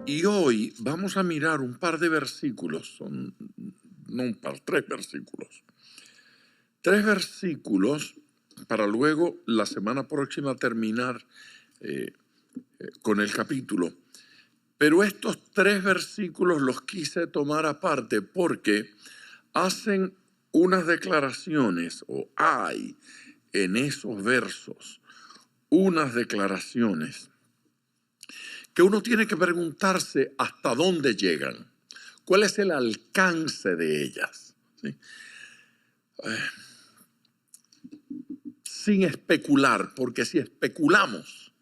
Y hoy vamos a mirar un par de versículos, no un par, tres versículos. Tres versículos para luego la semana próxima terminar con el capítulo. Pero estos tres versículos los quise tomar aparte porque hacen unas declaraciones, o hay en esos versos unas declaraciones que uno tiene que preguntarse hasta dónde llegan, cuál es el alcance de ellas, ¿sí? Sin especular, porque si especulamos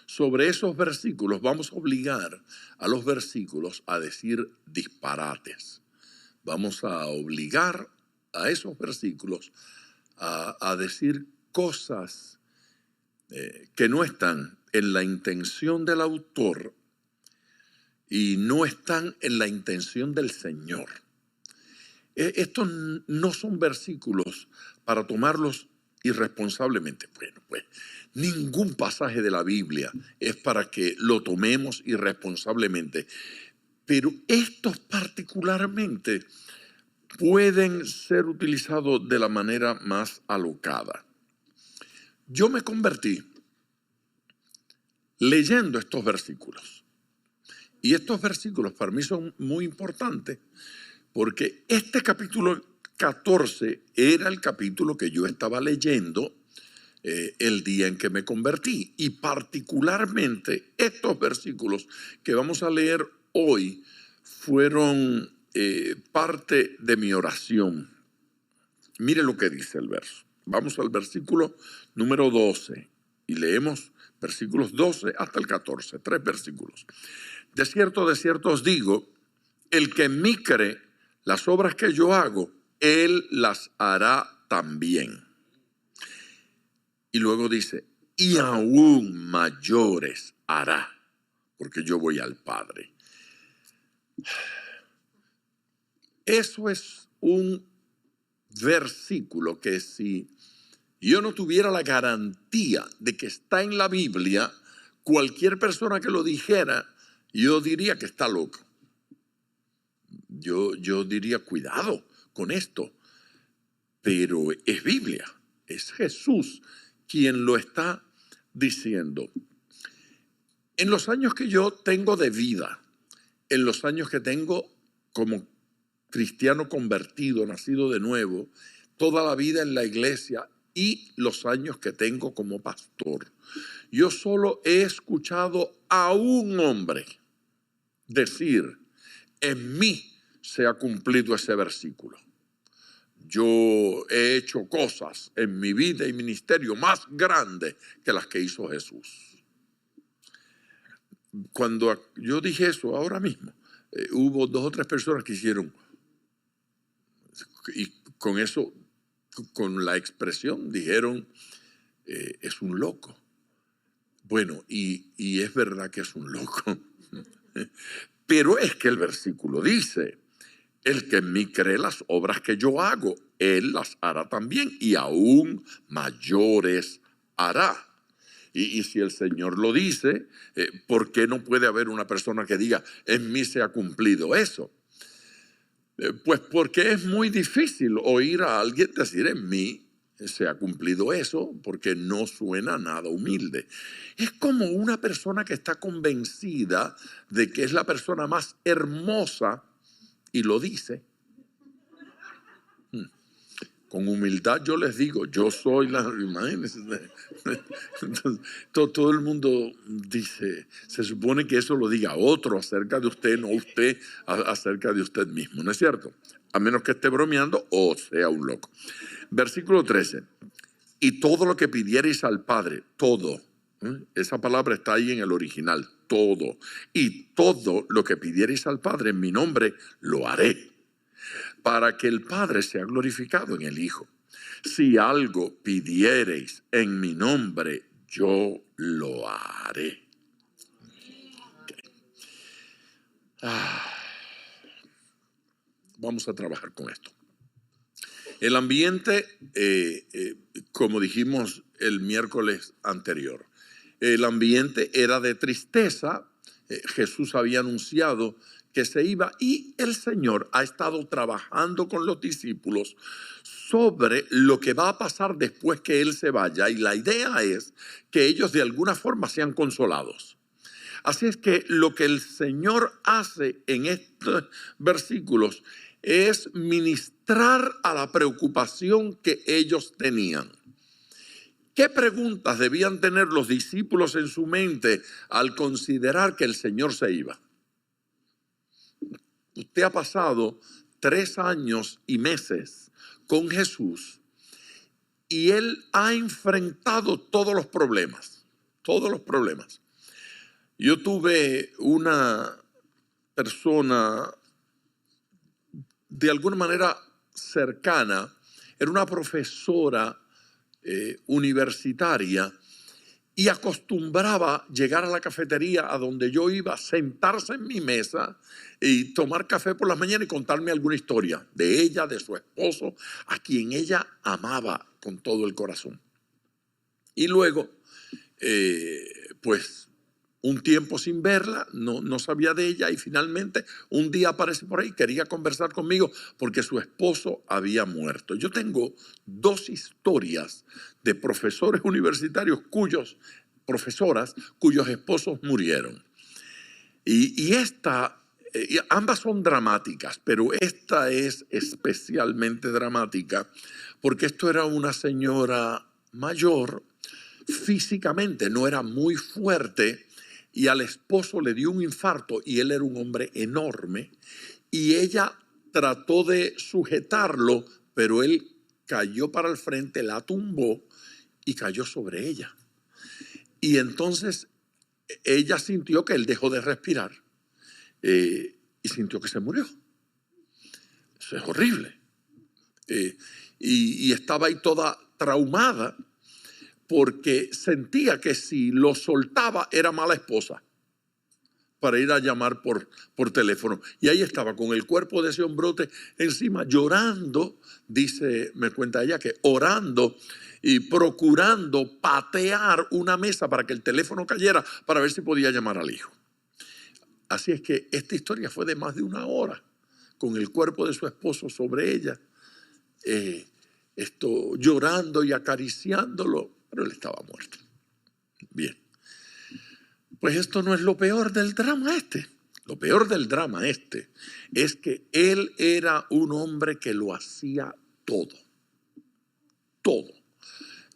sobre esos versículos, vamos a obligar a los versículos a decir disparates. Vamos a obligar a esos versículos a decir cosas que no están en la intención del autor y no están en la intención del Señor. Estos no son versículos para tomarlos irresponsablemente. Bueno, pues ningún pasaje de la Biblia es para que lo tomemos irresponsablemente, pero estos particularmente pueden ser utilizados de la manera más alocada. Yo me convertí leyendo estos versículos. Y estos versículos para mí son muy importantes porque este capítulo 14 era el capítulo que yo estaba leyendo el día en que me convertí. Y particularmente estos versículos que vamos a leer hoy fueron parte de mi oración. Mire lo que dice el verso. Vamos al versículo número 12 y leemos versículos 12 hasta el 14, tres versículos. De cierto os digo, el que en mí cree, las obras que yo hago, él las hará también. Y luego dice, y aún mayores hará, porque yo voy al Padre. Eso es un versículo que si yo no tuviera la garantía de que está en la Biblia, cualquier persona que lo dijera, yo diría que está loco. Yo diría, cuidado con esto. Pero es Biblia, es Jesús quien lo está diciendo. En los años que yo tengo de vida, en los años que tengo como cristiano convertido, nacido de nuevo, toda la vida en la iglesia y los años que tengo como pastor, yo solo he escuchado a un hombre decir, en mí se ha cumplido ese versículo. Yo he hecho cosas en mi vida y ministerio más grandes que las que hizo Jesús. Cuando yo dije eso ahora mismo, hubo dos o tres personas que hicieron, y con eso, con la expresión, dijeron, es un loco. Bueno, y es verdad que es un loco. Pero es que el versículo dice, el que en mí cree las obras que yo hago, él las hará también y aún mayores hará. Y si el Señor lo dice, ¿por qué no puede haber una persona que diga, en mí se ha cumplido eso? Pues porque es muy difícil oír a alguien decir, en mí se ha cumplido eso, porque no suena nada humilde. Es como una persona que está convencida de que es la persona más hermosa y lo dice. Con humildad yo les digo, yo soy la... Imagínense. Entonces, todo el mundo dice, se supone que eso lo diga otro acerca de usted, no usted acerca de usted mismo, ¿no es cierto? A menos que esté bromeando o sea un loco. Versículo 13. Y todo lo que pidierais al Padre, todo, esa palabra está ahí en el original, todo. Y todo lo que pidierais al Padre en mi nombre, lo haré, para que el Padre sea glorificado en el Hijo. Si algo pidiereis en mi nombre, yo lo haré. Okay. Vamos a trabajar con esto. El ambiente, como dijimos el miércoles anterior, el ambiente era de tristeza Jesús había anunciado que se iba y el Señor ha estado trabajando con los discípulos sobre lo que va a pasar después que Él se vaya. Y la idea es que ellos de alguna forma sean consolados. Así es que lo que el Señor hace en estos versículos es ministrar a la preocupación que ellos tenían. ¿Qué preguntas debían tener los discípulos en su mente al considerar que el Señor se iba? Usted ha pasado 3 años y meses con Jesús y Él ha enfrentado todos los problemas. Yo tuve una persona de alguna manera cercana, era una profesora universitaria y acostumbraba llegar a la cafetería a donde yo iba, sentarse en mi mesa y tomar café por las mañanas y contarme alguna historia de ella, de su esposo, a quien ella amaba con todo el corazón. Y luego, pues un tiempo sin verla, no sabía de ella y finalmente un día aparece por ahí, quería conversar conmigo porque su esposo había muerto. Yo tengo 2 historias de profesores universitarios profesoras cuyos esposos murieron. Y ambas son dramáticas, pero esta es especialmente dramática porque esto era una señora mayor, físicamente no era muy fuerte, y al esposo le dio un infarto y él era un hombre enorme y ella trató de sujetarlo, pero él cayó para el frente, la tumbó y cayó sobre ella. Y entonces ella sintió que él dejó de respirar y sintió que se murió. Eso es horrible. Y estaba ahí toda traumada, porque sentía que si lo soltaba era mala esposa para ir a llamar por teléfono. Y ahí estaba con el cuerpo de ese hombrote encima, llorando, me cuenta ella, que orando y procurando patear una mesa para que el teléfono cayera para ver si podía llamar al hijo. Así es que esta historia fue de más de 1 hora, con el cuerpo de su esposo sobre ella, llorando y acariciándolo. Pero él estaba muerto. Bien. Pues esto no es lo peor del drama este. Lo peor del drama este es que él era un hombre que lo hacía todo. Todo.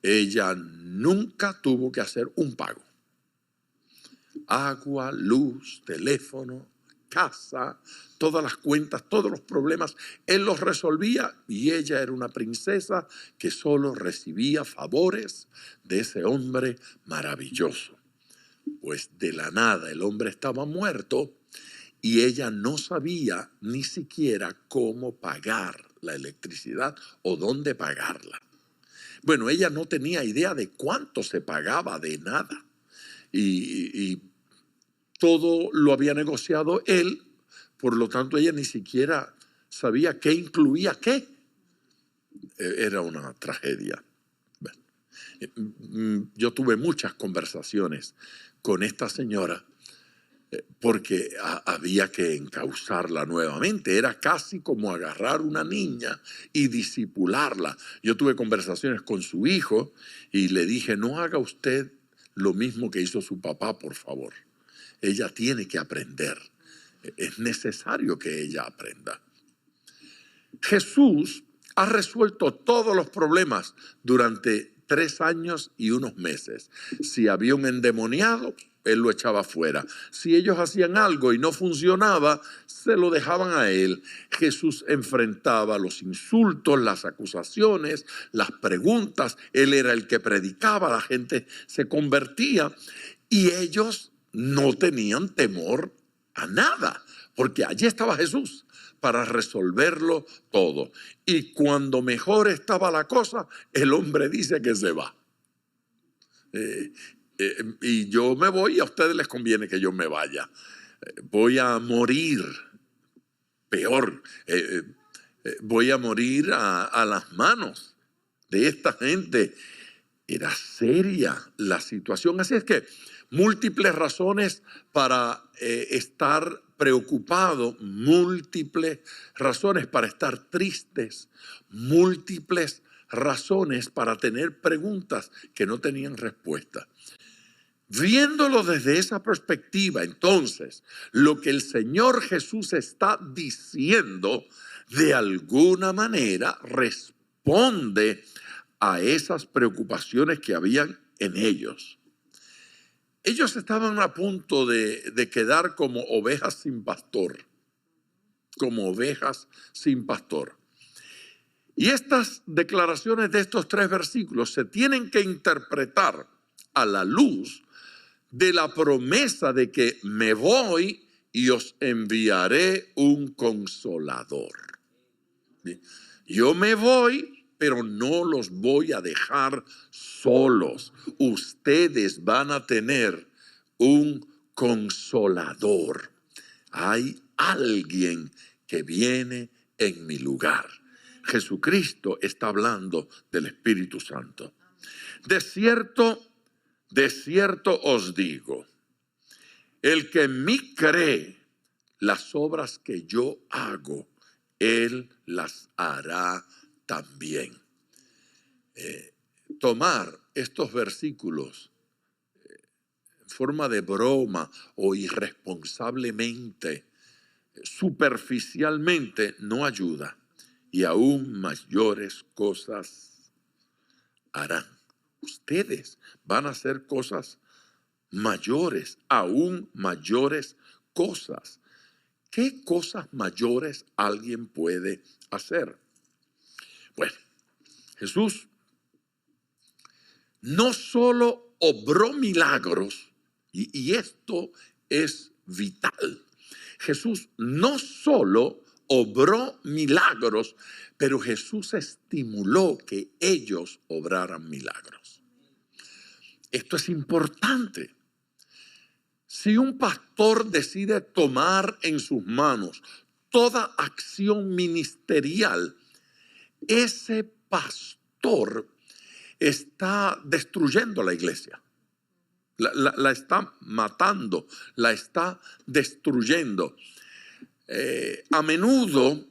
Ella nunca tuvo que hacer un pago. Agua, luz, teléfono, casa, todas las cuentas, todos los problemas, él los resolvía y ella era una princesa que solo recibía favores de ese hombre maravilloso. Pues de la nada el hombre estaba muerto y ella no sabía ni siquiera cómo pagar la electricidad o dónde pagarla. Bueno, ella no tenía idea de cuánto se pagaba, de nada. Y todo lo había negociado él, por lo tanto ella ni siquiera sabía qué incluía qué. Era una tragedia. Bueno, yo tuve muchas conversaciones con esta señora porque había que encauzarla nuevamente. Era casi como agarrar una niña y disipularla. Yo tuve conversaciones con su hijo y le dije, no haga usted lo mismo que hizo su papá, por favor. Ella tiene que aprender. Es necesario que ella aprenda. Jesús ha resuelto todos los problemas durante 3 años y unos meses. Si había un endemoniado, él lo echaba fuera. Si ellos hacían algo y no funcionaba, se lo dejaban a él. Jesús enfrentaba los insultos, las acusaciones, las preguntas. Él era el que predicaba, la gente se convertía y ellos no tenían temor a nada, porque allí estaba Jesús para resolverlo todo. Y cuando mejor estaba la cosa, el hombre dice que se va. Y yo me voy y a ustedes les conviene que yo me vaya. Voy a morir peor. Voy a morir a las manos de esta gente. Era seria la situación. Así es que múltiples razones para estar preocupado, múltiples razones para estar tristes, múltiples razones para tener preguntas que no tenían respuesta. Viéndolo desde esa perspectiva, entonces, lo que el Señor Jesús está diciendo, de alguna manera responde a esas preocupaciones que habían en ellos. Ellos estaban a punto de quedar como ovejas sin pastor, como ovejas sin pastor. Y estas declaraciones de estos 3 versículos se tienen que interpretar a la luz de la promesa de que me voy y os enviaré un consolador. Yo me voy, pero no los voy a dejar solos. Ustedes van a tener un consolador. Hay alguien que viene en mi lugar. Jesucristo está hablando del Espíritu Santo. De cierto os digo, el que en mí cree, las obras que yo hago, él las hará también. Tomar estos versículos en forma de broma o irresponsablemente, superficialmente, no ayuda. Y aún mayores cosas harán. Ustedes van a hacer cosas mayores, aún mayores cosas. ¿Qué cosas mayores alguien puede hacer? Bueno, Jesús no solo obró milagros, y esto es vital. Jesús no solo obró milagros, pero Jesús estimuló que ellos obraran milagros. Esto es importante. Si un pastor decide tomar en sus manos toda acción ministerial, ese pastor está destruyendo la iglesia. La está matando, la está destruyendo. A menudo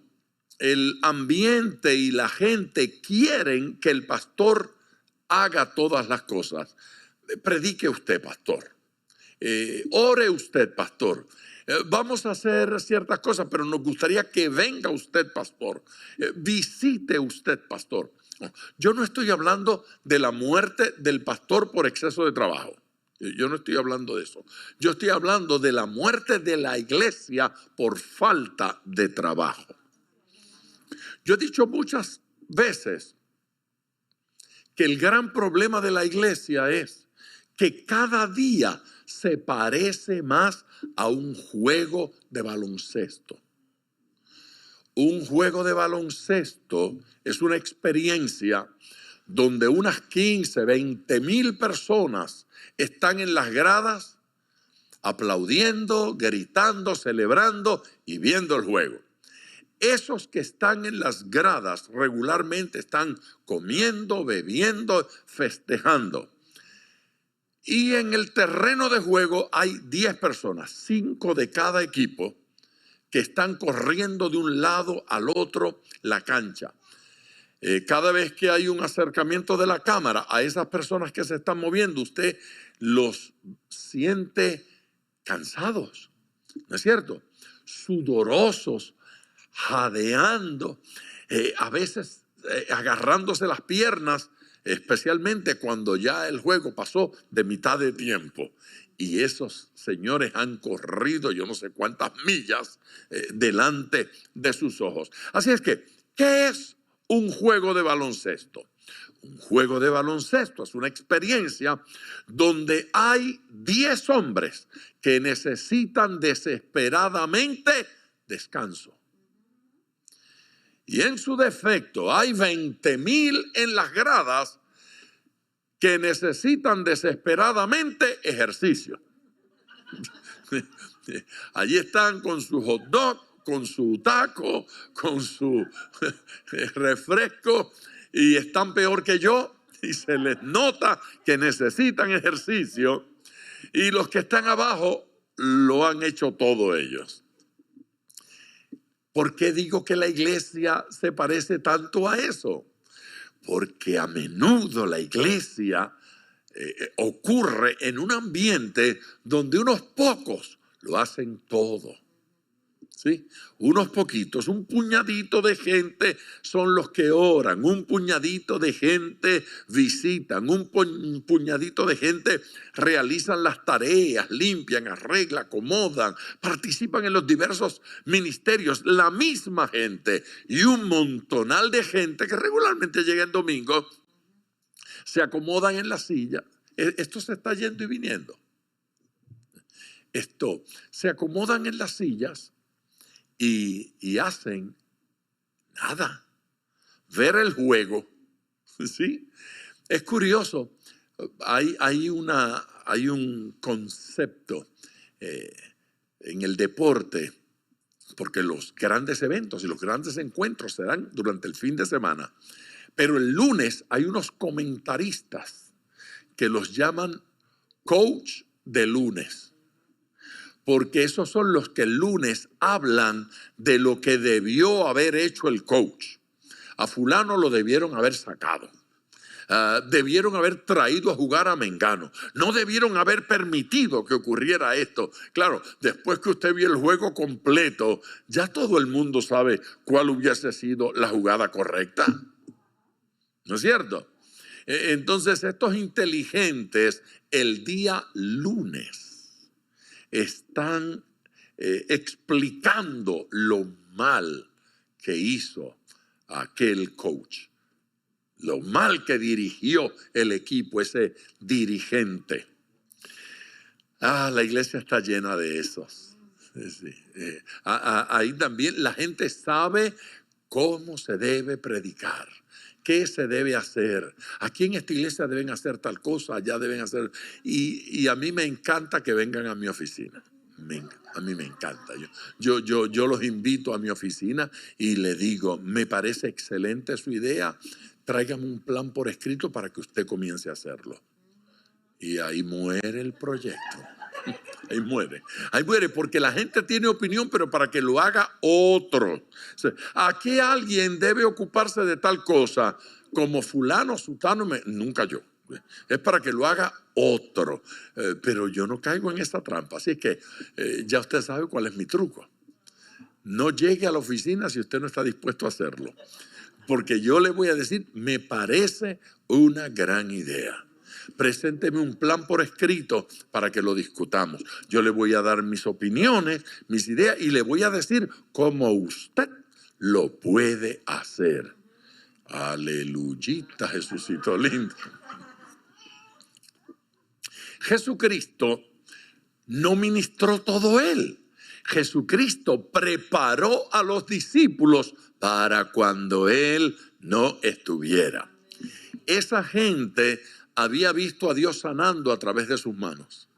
el ambiente y la gente quieren que el pastor haga todas las cosas. Predique usted, pastor. Ore usted, pastor. Vamos a hacer ciertas cosas, pero nos gustaría que venga usted, pastor. Visite usted, pastor. Yo no estoy hablando de la muerte del pastor por exceso de trabajo. Yo no estoy hablando de eso. Yo estoy hablando de la muerte de la iglesia por falta de trabajo. Yo he dicho muchas veces que el gran problema de la iglesia es que cada día se parece más a un juego de baloncesto. Un juego de baloncesto es una experiencia donde unas 15, 20 mil personas están en las gradas aplaudiendo, gritando, celebrando y viendo el juego. Esos que están en las gradas regularmente están comiendo, bebiendo, festejando. Y en el terreno de juego hay 10 personas, 5 de cada equipo, que están corriendo de un lado al otro la cancha. Cada vez que hay un acercamiento de la cámara a esas personas que se están moviendo, usted los siente cansados, ¿no es cierto? Sudorosos, jadeando, a veces agarrándose las piernas, especialmente cuando ya el juego pasó de mitad de tiempo. Y esos señores han corrido yo no sé cuántas millas delante de sus ojos. Así es que, ¿qué es un juego de baloncesto? Un juego de baloncesto es una experiencia donde hay 10 hombres que necesitan desesperadamente descanso. Y en su defecto hay 20,000 en las gradas que necesitan desesperadamente ejercicio. Allí están con su hot dog, con su taco, con su refresco y están peor que yo y se les nota que necesitan ejercicio, y los que están abajo lo han hecho todo ellos. ¿Por qué digo que la iglesia se parece tanto a eso? Porque a menudo la iglesia ocurre en un ambiente donde unos pocos lo hacen todo. ¿Sí? Unos poquitos, un puñadito de gente son los que oran, un puñadito de gente visitan, un puñadito de gente realizan las tareas, limpian, arreglan, acomodan, participan en los diversos ministerios, la misma gente, y un montonal de gente que regularmente llega en domingo, se acomodan en la silla. Esto se está yendo y viniendo. Se acomodan en las sillas y hacen nada. Ver el juego. ¿Sí? Es curioso. Hay un concepto en el deporte, porque los grandes eventos y los grandes encuentros se dan durante el fin de semana. Pero el lunes hay unos comentaristas que los llaman coach de lunes. Porque esos son los que el lunes hablan de lo que debió haber hecho el coach. A fulano lo debieron haber sacado. Debieron haber traído a jugar a Mengano. No debieron haber permitido que ocurriera esto. Claro, después que usted vio el juego completo, ya todo el mundo sabe cuál hubiese sido la jugada correcta. ¿No es cierto? Entonces, estos inteligentes el día lunes están explicando lo mal que hizo aquel coach, lo mal que dirigió el equipo, ese dirigente. La iglesia está llena de esos. Sí. Ahí también la gente sabe cómo se debe predicar. ¿Qué se debe hacer? Aquí en esta iglesia deben hacer tal cosa, allá deben hacer. Y a mí me encanta que vengan a mi oficina. A mí me encanta. Yo los invito a mi oficina y le digo, me parece excelente su idea, tráigame un plan por escrito para que usted comience a hacerlo. Y ahí muere el proyecto. Ahí muere porque la gente tiene opinión, pero para que lo haga otro. O sea, aquí alguien debe ocuparse de tal cosa, como fulano, sutano, nunca yo. Es para que lo haga otro. Pero yo no caigo en esa trampa. Así que ya usted sabe cuál es mi truco. No llegue a la oficina si usted no está dispuesto a hacerlo. Porque yo le voy a decir, me parece una gran idea. Presénteme un plan por escrito para que lo discutamos. Yo le voy a dar mis opiniones, mis ideas y le voy a decir cómo usted lo puede hacer. Aleluyita, Jesucito lindo. Jesucristo no ministró todo él. Jesucristo preparó a los discípulos para cuando él no estuviera. Esa gente había visto a Dios sanando a través de sus manos.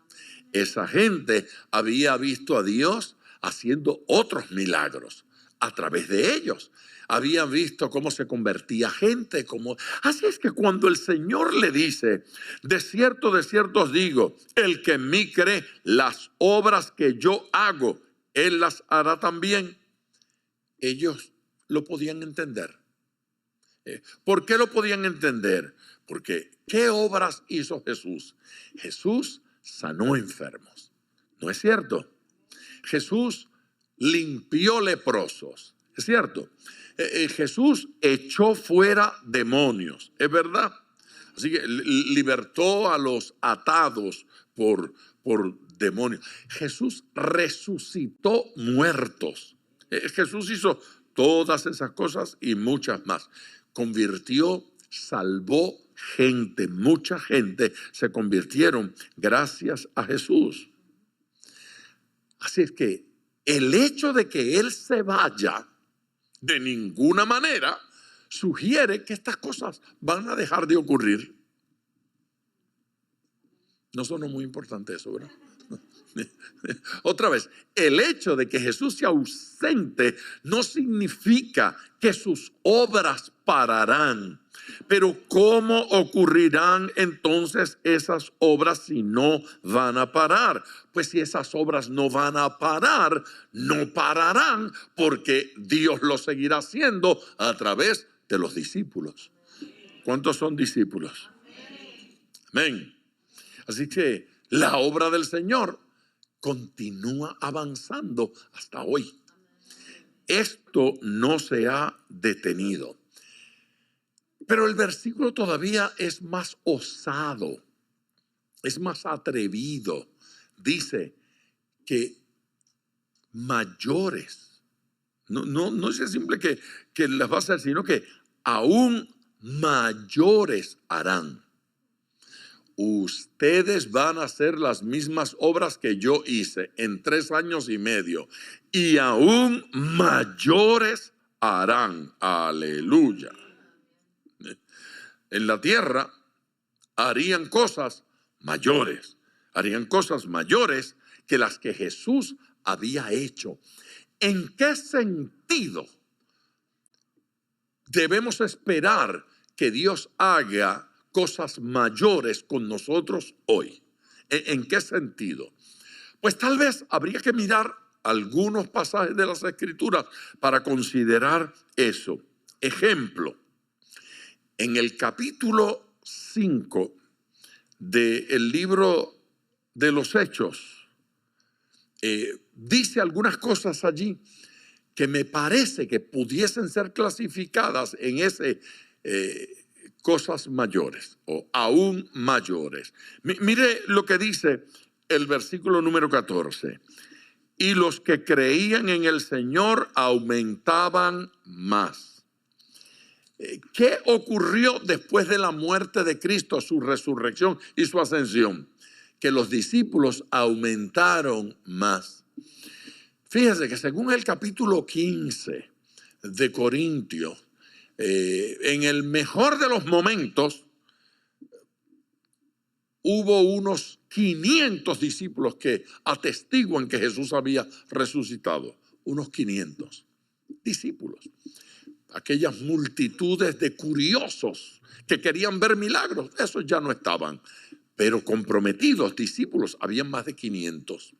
Esa gente había visto a Dios haciendo otros milagros a través de ellos. Habían visto cómo se convertía gente. Así es que cuando el Señor le dice, de cierto os digo, el que en mí cree, las obras que yo hago, Él las hará también. Ellos lo podían entender. ¿Por qué lo podían entender? Porque ¿qué obras hizo Jesús? Jesús sanó enfermos, ¿no es cierto? Jesús limpió leprosos, ¿es cierto? Jesús echó fuera demonios, ¿es verdad? Así que libertó a los atados por demonios. Jesús resucitó muertos. Jesús hizo todas esas cosas y muchas más. Salvó gente, mucha gente se convirtieron gracias a Jesús. Así es que el hecho de que Él se vaya de ninguna manera sugiere que estas cosas van a dejar de ocurrir. No sonó muy importante eso, ¿verdad? Otra vez, el hecho de que Jesús sea ausente no significa que sus obras pararán. Pero ¿cómo ocurrirán entonces esas obras si no van a parar? Pues si esas obras no van a parar, no pararán porque Dios lo seguirá haciendo a través de los discípulos. ¿Cuántos son discípulos? Amén. Así que la obra del Señor continúa avanzando hasta hoy. Esto no se ha detenido. Pero el versículo todavía es más osado, es más atrevido. Dice que mayores, no es simple que las va a hacer, sino que aún mayores harán. Ustedes van a hacer las mismas obras que yo hice en 3 años y medio y aún mayores harán. Aleluya. En la tierra harían cosas mayores que las que Jesús había hecho. ¿En qué sentido debemos esperar que Dios haga cosas mayores con nosotros hoy? ¿En qué sentido? Pues tal vez habría que mirar algunos pasajes de las Escrituras para considerar eso. Ejemplo, en el capítulo 5 del libro de los Hechos, dice algunas cosas allí que me parece que pudiesen ser clasificadas en ese cosas mayores o aún mayores. Mire lo que dice el versículo número 14. Y los que creían en el Señor aumentaban más. ¿Qué ocurrió después de la muerte de Cristo, su resurrección y su ascensión? Que los discípulos aumentaron más. Fíjese que según el capítulo 15 de Corintios, en el mejor de los momentos, hubo unos 500 discípulos que atestiguan que Jesús había resucitado. Unos 500 discípulos. Aquellas multitudes de curiosos que querían ver milagros, esos ya no estaban. Pero comprometidos discípulos, habían más de 500.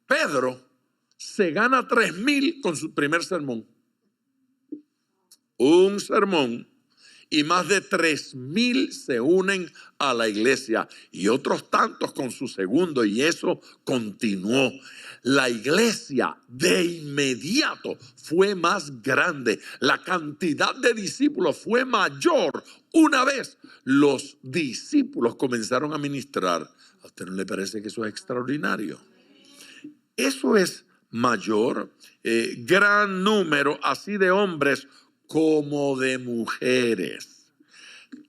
Pedro se gana 3,000 con su primer sermón. Un sermón. Y más de 3,000 se unen a la iglesia y otros tantos con su segundo, y eso continuó. La iglesia de inmediato fue más grande. La cantidad de discípulos fue mayor una vez los discípulos comenzaron a ministrar. ¿A usted no le parece que eso es extraordinario? Eso es mayor, gran número así de hombres como de mujeres,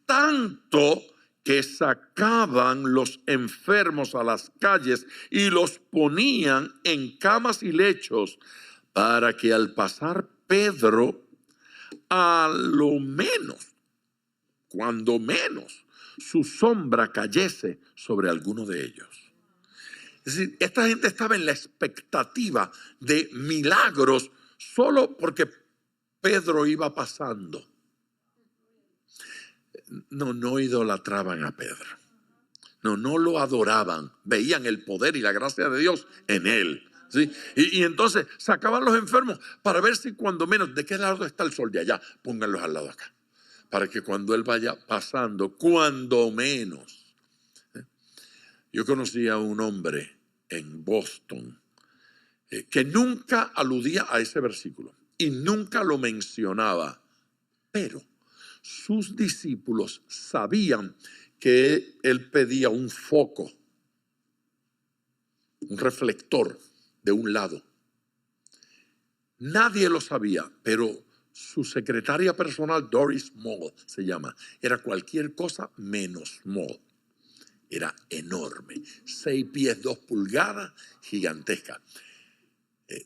tanto que sacaban los enfermos a las calles y los ponían en camas y lechos para que al pasar Pedro, a lo menos, cuando menos, su sombra cayese sobre alguno de ellos. Es decir, esta gente estaba en la expectativa de milagros solo porque Pedro iba pasando. No idolatraban a Pedro. No lo adoraban. Veían el poder y la gracia de Dios en él. ¿Sí? Y entonces sacaban los enfermos para ver si cuando menos, ¿de qué lado está el sol? De allá, pónganlos al lado de acá. Para que cuando él vaya pasando, cuando menos. Yo conocí a un hombre en Boston que nunca aludía a ese versículo y nunca lo mencionaba, pero sus discípulos sabían que él pedía un foco, un reflector de un lado. Nadie lo sabía, pero su secretaria personal, Doris Moll se llama, era cualquier cosa menos Moll. Era enorme, 6 pies 2 pulgadas, gigantesca.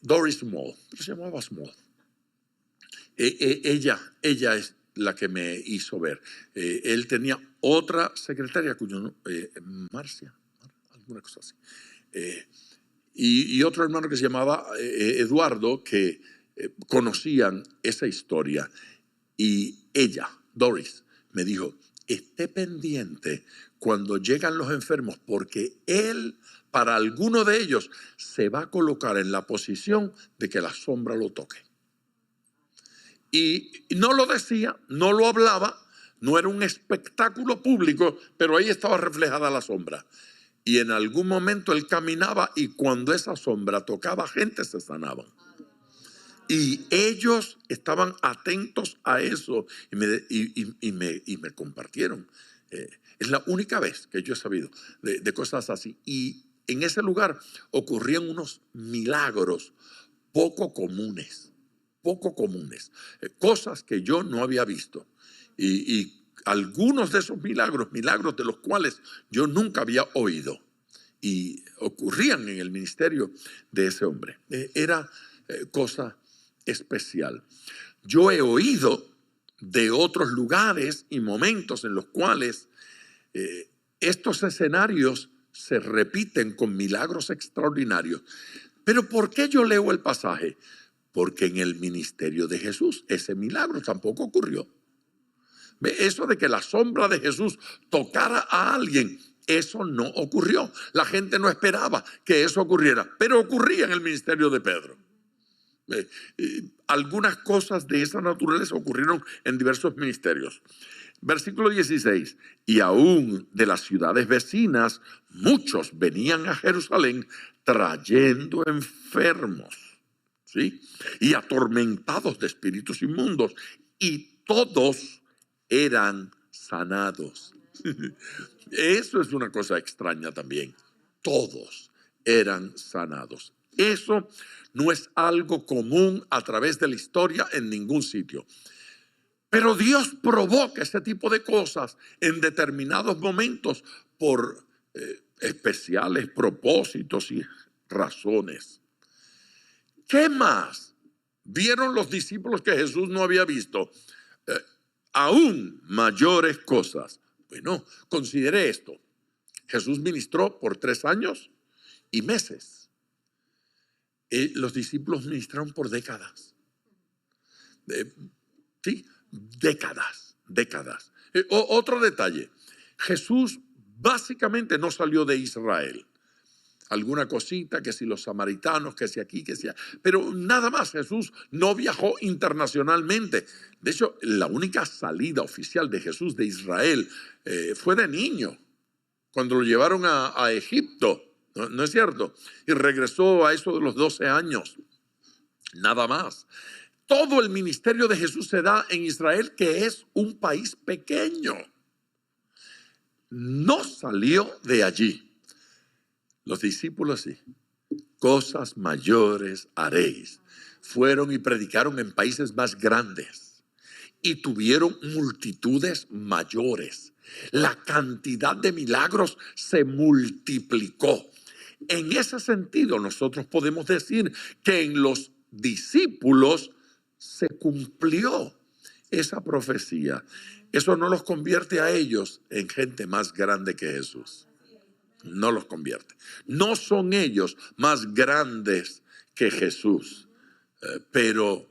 Doris Moll, pero se llamaba Small. Ella es la que me hizo ver. Él tenía otra secretaria cuyo Marcia, una cosa así. Y otro hermano que se llamaba Eduardo, que conocían esa historia. Y ella, Doris, me dijo, esté pendiente cuando llegan los enfermos, porque él, para alguno de ellos, se va a colocar en la posición de que la sombra lo toque. Y no lo decía, no lo hablaba, no era un espectáculo público, pero ahí estaba reflejada la sombra. Y en algún momento él caminaba y cuando esa sombra tocaba gente se sanaban. Y ellos estaban atentos a eso y me compartieron. Es la única vez que yo he sabido de cosas así. Y en ese lugar ocurrían unos milagros poco comunes, cosas que yo no había visto. Y algunos de esos milagros de los cuales yo nunca había oído. Y ocurrían en el ministerio de ese hombre. Era cosa especial. Yo he oído de otros lugares y momentos en los cuales estos escenarios se repiten con milagros extraordinarios. Pero ¿por qué yo leo el pasaje? Porque en el ministerio de Jesús ese milagro tampoco ocurrió. Eso de que la sombra de Jesús tocara a alguien, eso no ocurrió. La gente no esperaba que eso ocurriera, pero ocurría en el ministerio de Pedro. Algunas cosas de esa naturaleza ocurrieron en diversos ministerios. Versículo 16, y aún de las ciudades vecinas, muchos venían a Jerusalén trayendo enfermos, ¿sí? Y atormentados de espíritus inmundos, y todos eran sanados. Eso es una cosa extraña también. Todos eran sanados. Eso no es algo común a través de la historia en ningún sitio. Pero Dios provoca ese tipo de cosas en determinados momentos por especiales propósitos y razones. ¿Qué más vieron los discípulos que Jesús no había visto? Aún mayores cosas. Bueno, considere esto. Jesús ministró por 3 años y meses. Los discípulos ministraron por décadas. Sí, décadas. Otro detalle. Jesús básicamente no salió de Israel. Alguna cosita, que si los samaritanos, que si aquí, que si allá. Pero nada más, Jesús no viajó internacionalmente. De hecho, la única salida oficial de Jesús de Israel fue de niño, cuando lo llevaron a Egipto, ¿no es cierto? Y regresó a eso de los 12 años. Nada más. Todo el ministerio de Jesús se da en Israel, que es un país pequeño. No salió de allí. Los discípulos sí. Cosas mayores haréis. Fueron y predicaron en países más grandes y tuvieron multitudes mayores. La cantidad de milagros se multiplicó. En ese sentido, nosotros podemos decir que en los discípulos se cumplió esa profecía. Eso no los convierte a ellos en gente más grande que Jesús. No los convierte. No son ellos más grandes que Jesús, pero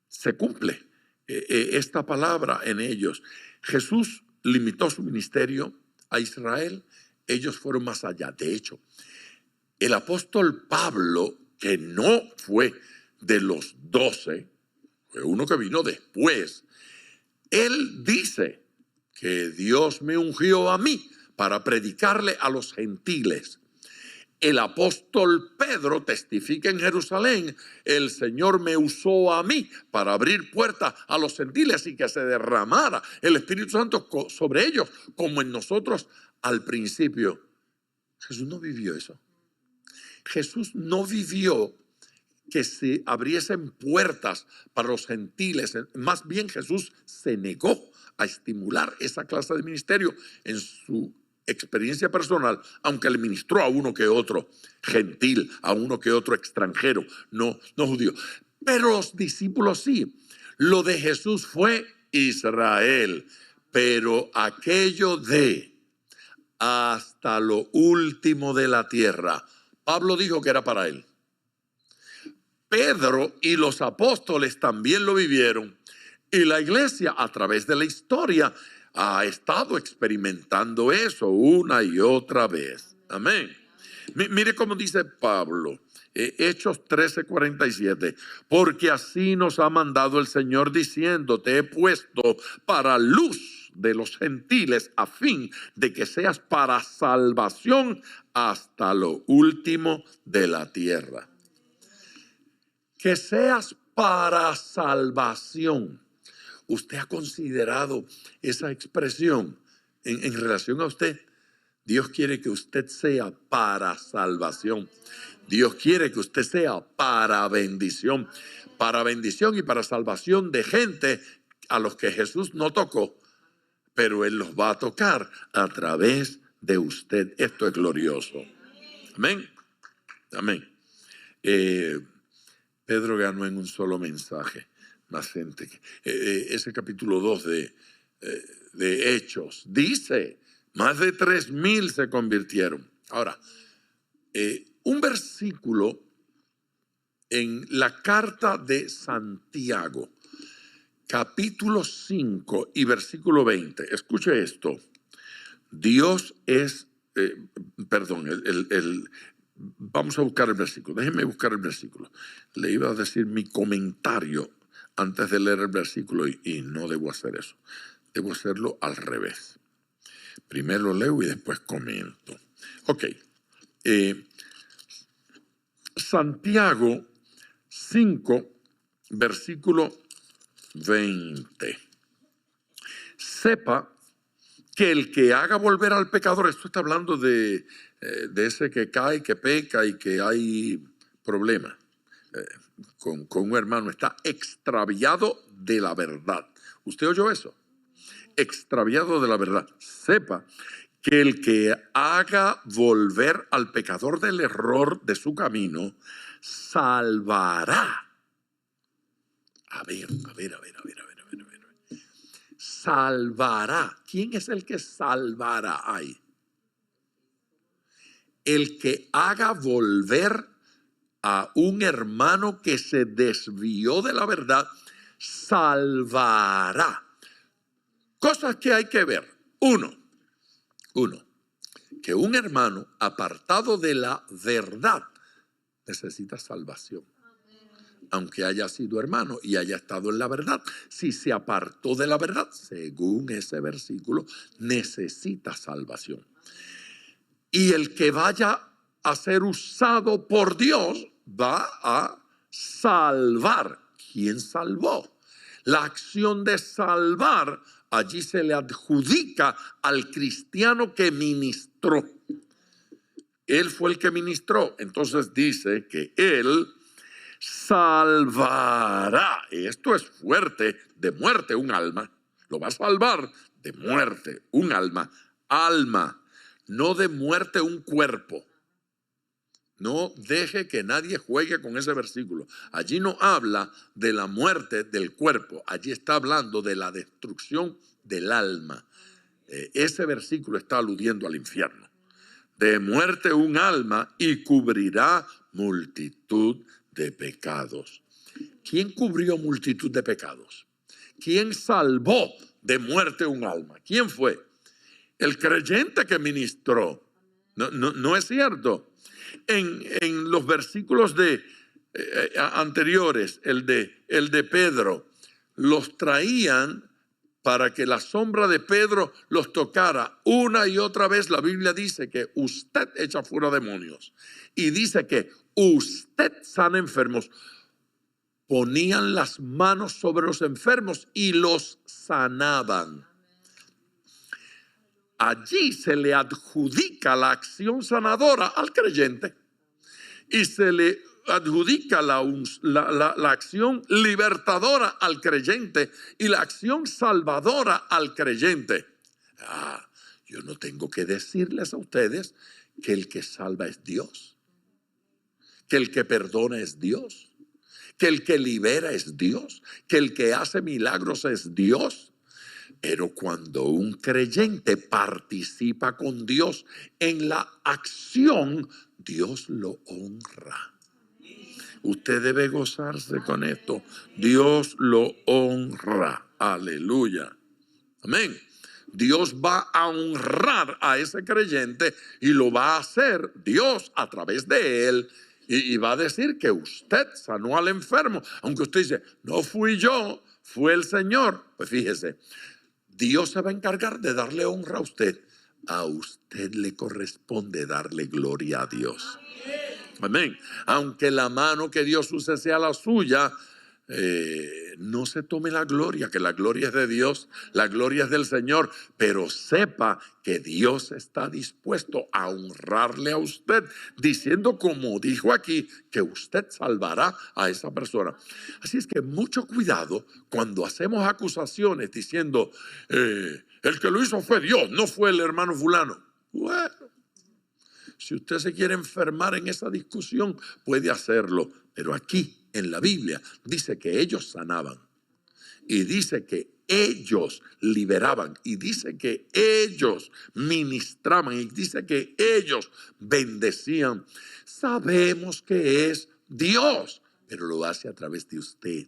se cumple esta palabra en ellos. Jesús limitó su ministerio a Israel. Ellos fueron más allá. De hecho, el apóstol Pablo, que no fue de los 12, fue uno que vino después, él dice que Dios me ungió a mí para predicarle a los gentiles. El apóstol Pedro testifica en Jerusalén, el Señor me usó a mí para abrir puertas a los gentiles y que se derramara el Espíritu Santo sobre ellos, como en nosotros al principio. Jesús no vivió eso. Jesús no vivió que se abriesen puertas para los gentiles. Más bien Jesús se negó a estimular esa clase de ministerio en su experiencia personal, aunque le ministró a uno que otro gentil, a uno que otro extranjero, no judío. Pero los discípulos sí. Lo de Jesús fue Israel, pero aquello de hasta lo último de la tierra. Pablo dijo que era para él. Pedro y los apóstoles también lo vivieron. Y la iglesia, a través de la historia, ha estado experimentando eso una y otra vez. Amén. Mire cómo dice Pablo, Hechos 13:47. Porque así nos ha mandado el Señor diciendo: te he puesto para luz de los gentiles, a fin de que seas para salvación hasta lo último de la tierra. Que seas para salvación. ¿Usted ha considerado esa expresión en relación a usted? Dios quiere que usted sea para salvación. Dios quiere que usted sea para bendición y para salvación de gente a los que Jesús no tocó, pero Él los va a tocar a través de usted. Esto es glorioso. Amén. Amén. Pedro ganó en un solo mensaje más gente. Ese capítulo 2 de Hechos dice: más de 3,000 se convirtieron. Ahora, un versículo en la carta de Santiago, capítulo 5 y versículo 20. Escuche esto. Dios es, vamos a buscar el versículo. Déjenme buscar el versículo. Le iba a decir mi comentario antes de leer el versículo y no debo hacer eso. Debo hacerlo al revés. Primero leo y después comento. Ok. Santiago 5, versículo 20. Sepa que el que haga volver al pecador, esto está hablando de ese que cae, que peca y que hay problemas con un hermano, está extraviado de la verdad. ¿Usted oyó eso? Extraviado de la verdad. Sepa que el que haga volver al pecador del error de su camino, salvará. A ver. Salvará. ¿Quién es el que salvará ahí? El que haga volver a un hermano que se desvió de la verdad, salvará. Cosas que hay que ver. Uno, que un hermano apartado de la verdad necesita salvación. Aunque haya sido hermano y haya estado en la verdad, si se apartó de la verdad, según ese versículo, necesita salvación. Y el que vaya a ser usado por Dios va a salvar. ¿Quién salvó? La acción de salvar allí se le adjudica al cristiano que ministró. Él fue el que ministró. Entonces dice que él salvará. Esto es fuerte. De muerte un alma. Lo va a salvar de muerte un alma. Alma. No de muerte un cuerpo. No deje que nadie juegue con ese versículo. Allí no habla de la muerte del cuerpo. Allí está hablando de la destrucción del alma. Ese versículo está aludiendo al infierno. De muerte un alma y cubrirá multitud de pecados. ¿Quién cubrió multitud de pecados? ¿Quién salvó de muerte un alma? ¿Quién fue? El creyente que ministró. No es cierto. En los versículos anteriores, el de Pedro, los traían para que la sombra de Pedro los tocara. Una y otra vez la Biblia dice que usted echa fuera demonios. Y dice que usted sana enfermos. Ponían las manos sobre los enfermos y los sanaban. Allí se le adjudica la acción sanadora al creyente y se le adjudica la acción libertadora al creyente y la acción salvadora al creyente. Yo no tengo que decirles a ustedes que el que salva es Dios, que el que perdona es Dios, que el que libera es Dios, que el que hace milagros es Dios. Pero cuando un creyente participa con Dios en la acción, Dios lo honra. Usted debe gozarse con esto. Dios lo honra. Aleluya. Amén. Dios va a honrar a ese creyente y lo va a hacer Dios a través de él. Y va a decir que usted sanó al enfermo. Aunque usted dice, no fui yo, fue el Señor. Pues fíjese, Dios se va a encargar de darle honra a usted. A usted le corresponde darle gloria a Dios. Amén. Aunque la mano que Dios use sea la suya, no se tome la gloria, que la gloria es de Dios, la gloria es del Señor, pero sepa que Dios está dispuesto a honrarle a usted, diciendo como dijo aquí, que usted salvará a esa persona. Así es que mucho cuidado cuando hacemos acusaciones diciendo, el que lo hizo fue Dios, no fue el hermano fulano. Bueno, si usted se quiere enfermar en esa discusión, puede hacerlo. Pero aquí, en la Biblia, dice que ellos sanaban. Y dice que ellos liberaban. Y dice que ellos ministraban. Y dice que ellos bendecían. Sabemos que es Dios, pero lo hace a través de usted.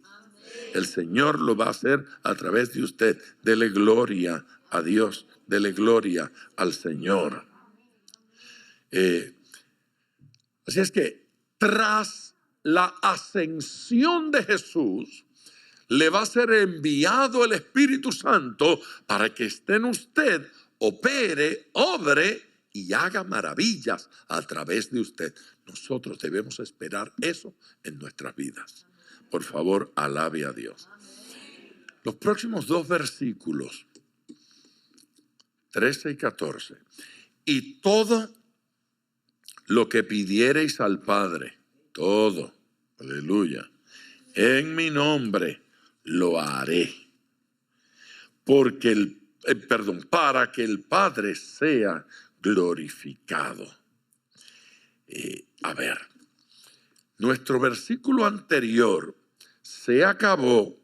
El Señor lo va a hacer a través de usted. Dele gloria a Dios. Dele gloria al Señor. Así es que tras la ascensión de Jesús, le va a ser enviado el Espíritu Santo para que esté en usted, opere, obre y haga maravillas a través de usted. Nosotros debemos esperar eso en nuestras vidas. Por favor, alabe a Dios. Los próximos 2 versículos, 13 y 14. Y todo lo que pidiereis al Padre, todo, aleluya, en mi nombre lo haré. Porque para que el Padre sea glorificado. A ver, nuestro versículo anterior se acabó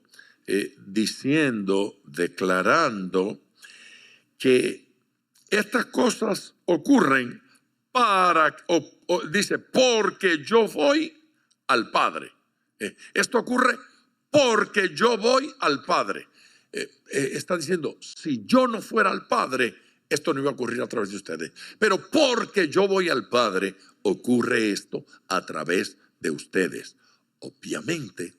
declarando que estas cosas ocurren dice, porque yo voy al Padre. Esto ocurre porque yo voy al Padre. Está diciendo, si yo no fuera al Padre, esto no iba a ocurrir a través de ustedes. Pero porque yo voy al Padre, ocurre esto a través de ustedes. Obviamente,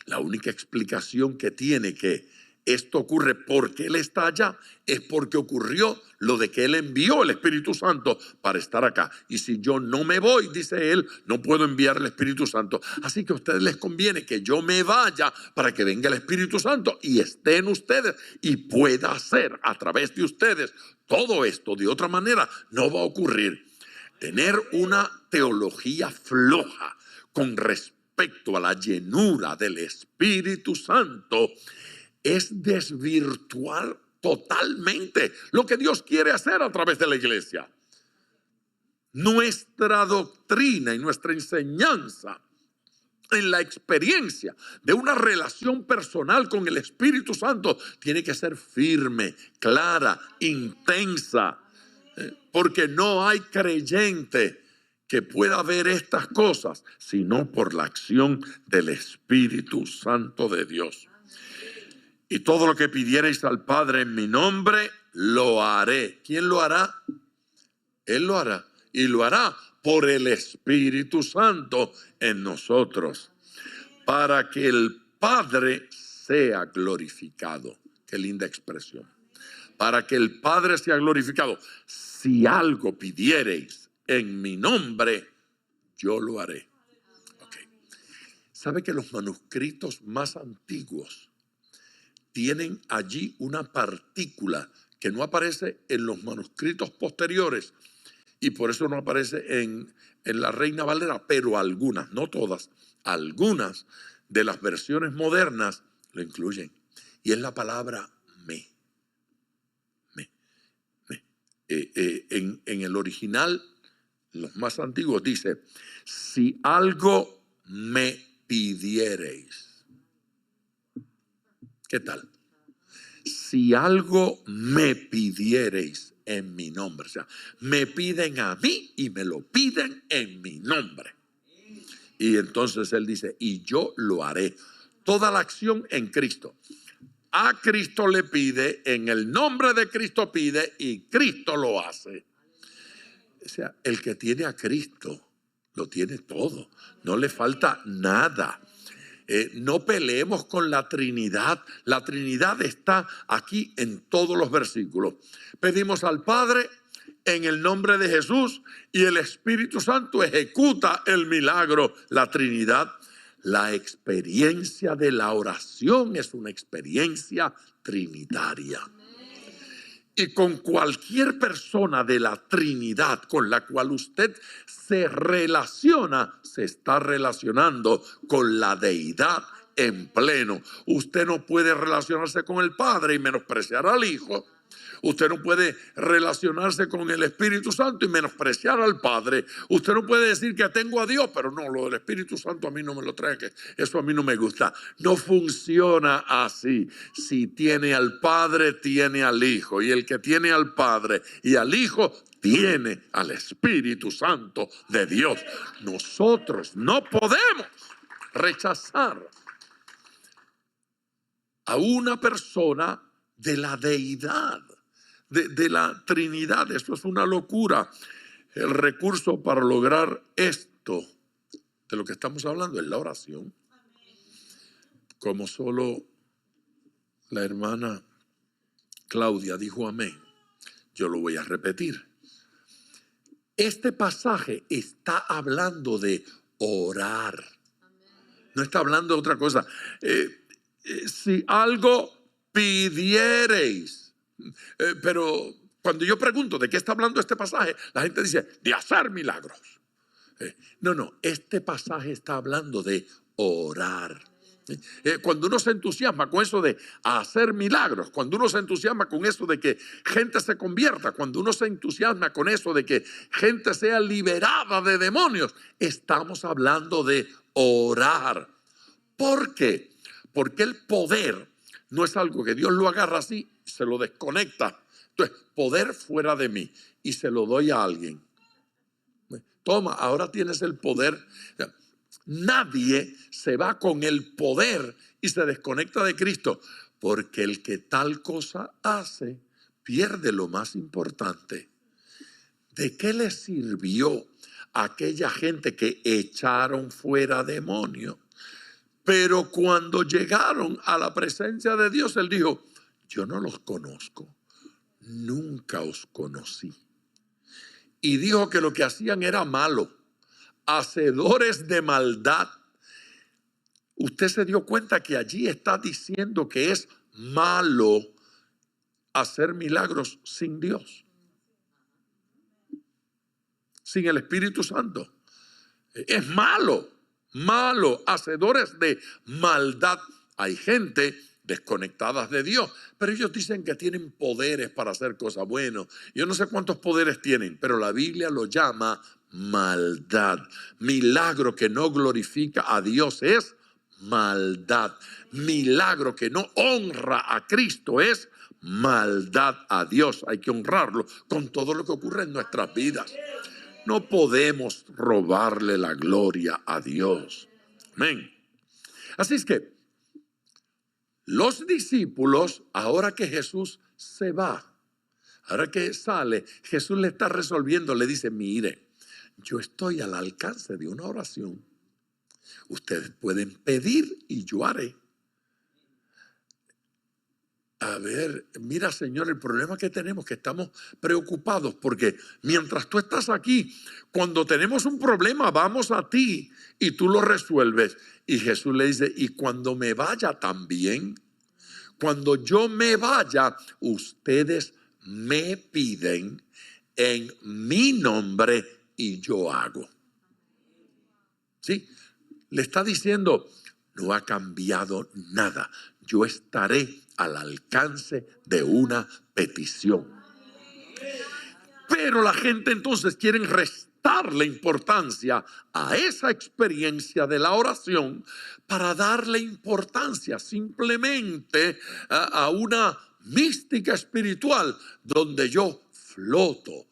la única explicación que tiene que esto ocurre porque Él está allá es porque ocurrió lo de que Él envió el Espíritu Santo para estar acá. Y si yo no me voy, dice Él, no puedo enviar el Espíritu Santo. Así que a ustedes les conviene que yo me vaya para que venga el Espíritu Santo y esté en ustedes y pueda hacer a través de ustedes todo esto. De otra manera, no va a ocurrir. Tener una teología floja con respecto a la llenura del Espíritu Santo es desvirtuar totalmente lo que Dios quiere hacer a través de la iglesia. Nuestra doctrina y nuestra enseñanza en la experiencia de una relación personal con el Espíritu Santo tiene que ser firme, clara, intensa, porque no hay creyente que pueda ver estas cosas sino por la acción del Espíritu Santo de Dios. Y todo lo que pidierais al Padre en mi nombre, lo haré. ¿Quién lo hará? Él lo hará. Y lo hará por el Espíritu Santo en nosotros. Para que el Padre sea glorificado. Qué linda expresión. Para que el Padre sea glorificado. Si algo pidiereis en mi nombre, yo lo haré. Okay. ¿Sabe que los manuscritos más antiguos tienen allí una partícula que no aparece en los manuscritos posteriores y por eso no aparece en la Reina Valera, pero algunas, no todas, algunas de las versiones modernas lo incluyen? Y es la palabra me. En el original, los más antiguos, dice, si algo me pidiereis. ¿Qué tal? si algo me pidiereis en mi nombre. O sea, me piden a mí y me lo piden en mi nombre. Y entonces él dice, y yo lo haré. Toda la acción en Cristo. A Cristo le pide, en el nombre de Cristo pide y Cristo lo hace. O sea, el que tiene a Cristo lo tiene todo. No le falta nada. No peleemos con la Trinidad. La Trinidad está aquí en todos los versículos. Pedimos al Padre en el nombre de Jesús y el Espíritu Santo ejecuta el milagro. La Trinidad, la experiencia de la oración es una experiencia trinitaria. Y con cualquier persona de la Trinidad con la cual usted se relaciona, se está relacionando con la deidad en pleno. Usted no puede relacionarse con el Padre y menospreciar al Hijo. Usted no puede relacionarse con el Espíritu Santo y menospreciar al Padre. Usted no puede decir que tengo a Dios, pero no, lo del Espíritu Santo a mí no me lo trae, que eso a mí no me gusta. No funciona así. Si tiene al Padre, tiene al Hijo. Y el que tiene al Padre y al Hijo, tiene al Espíritu Santo de Dios. Nosotros no podemos rechazar a una persona de la deidad. De la Trinidad. Esto es una locura. El recurso para lograr esto de lo que estamos hablando es la oración. Como solo la hermana Claudia dijo amén, yo lo voy a repetir. Este pasaje está hablando de orar. No está hablando de otra cosa. Si algo pidiereis. Pero cuando yo pregunto de qué está hablando este pasaje, la gente dice, de hacer milagros. No, este pasaje está hablando de orar. Cuando uno se entusiasma con eso de hacer milagros, cuando uno se entusiasma con eso de que gente se convierta, cuando uno se entusiasma con eso de que gente sea liberada de demonios, estamos hablando de orar. ¿Por qué? Porque el poder no es algo que Dios lo agarra así, se lo desconecta. Entonces, poder fuera de mí y se lo doy a alguien. Toma, ahora tienes el poder. Nadie se va con el poder y se desconecta de Cristo, porque el que tal cosa hace pierde lo más importante. ¿De qué le sirvió a aquella gente que echaron fuera demonios? Pero cuando llegaron a la presencia de Dios, Él dijo, yo no los conozco, nunca os conocí. Y dijo que lo que hacían era malo, hacedores de maldad. Usted se dio cuenta que allí está diciendo que es malo hacer milagros sin Dios, sin el Espíritu Santo. Es malo, hacedores de maldad. Hay gente desconectadas de Dios, pero ellos dicen que tienen poderes para hacer cosas buenas. Yo no sé cuántos poderes tienen, pero la Biblia lo llama maldad. Milagro que no glorifica a Dios es maldad. Milagro que no honra a Cristo es maldad a Dios. Hay que honrarlo con todo lo que ocurre en nuestras vidas. No podemos robarle la gloria a Dios. Amén. Así es que los discípulos, ahora que Jesús se va, ahora que sale, Jesús le está resolviendo, le dice, mire, yo estoy al alcance de una oración. Ustedes pueden pedir y yo haré. A ver, mira, Señor, el problema que tenemos es que estamos preocupados porque mientras tú estás aquí, cuando tenemos un problema, vamos a ti y tú lo resuelves. Y Jesús le dice, y cuando me vaya también, cuando yo me vaya, ustedes me piden en mi nombre y yo hago. ¿Sí? Le está diciendo, no ha cambiado nada. Yo estaré al alcance de una petición. Pero la gente entonces quiere restarle importancia a esa experiencia de la oración para darle importancia simplemente a una mística espiritual donde yo floto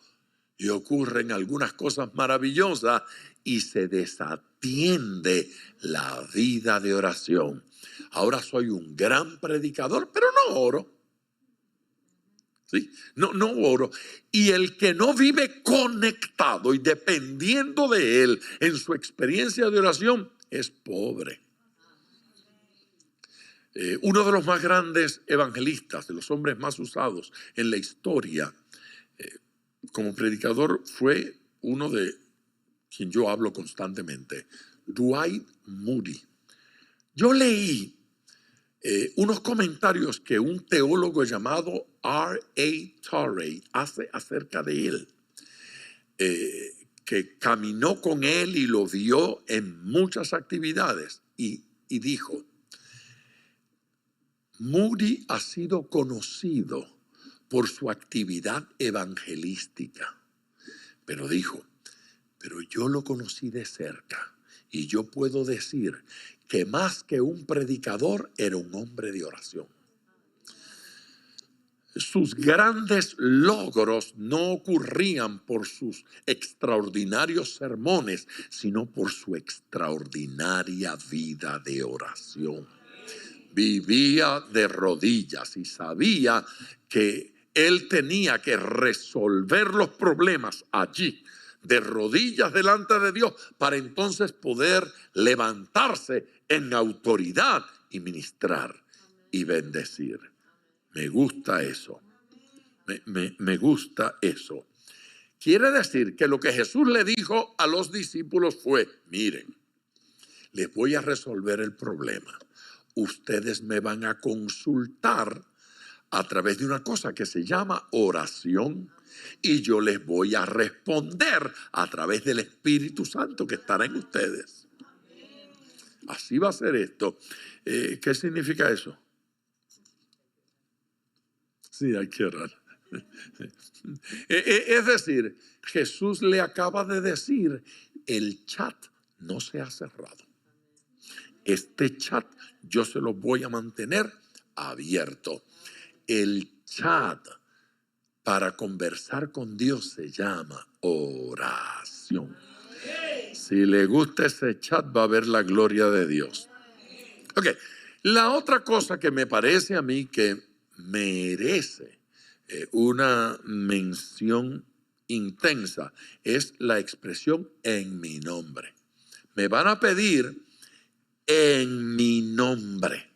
y ocurren algunas cosas maravillosas y se desatiende la vida de oración. Ahora soy un gran predicador, pero no oro. ¿Sí? No oro. Y el que no vive conectado y dependiendo de él en su experiencia de oración es pobre. Uno de los más grandes evangelistas, de los hombres más usados en la historia como predicador, fue uno de quien yo hablo constantemente, Dwight Moody. Yo leí unos comentarios que un teólogo llamado R.A. Torrey hace acerca de él, que caminó con él y lo vio en muchas actividades y dijo: Moody ha sido conocido por su actividad evangelística, pero dijo, pero yo lo conocí de cerca y yo puedo decir que más que un predicador era un hombre de oración. Sus grandes logros no ocurrían por sus extraordinarios sermones, sino por su extraordinaria vida de oración. Vivía de rodillas y sabía que él tenía que resolver los problemas allí, de rodillas delante de Dios, para entonces poder levantarse en autoridad y ministrar y bendecir. Me gusta eso. Me gusta eso. Quiere decir que lo que Jesús le dijo a los discípulos fue: miren, les voy a resolver el problema. Ustedes me van a consultar a través de una cosa que se llama oración y yo les voy a responder a través del Espíritu Santo que estará en ustedes. Así va a ser esto. ¿Qué significa eso? Sí, hay que orar. Es decir, Jesús le acaba de decir, el chat no se ha cerrado. Este chat yo se lo voy a mantener abierto. El chat para conversar con Dios se llama oración. Si le gusta ese chat, va a ver la gloria de Dios. Ok, la otra cosa que me parece a mí que merece una mención intensa es la expresión en mi nombre. Me van a pedir en mi nombre.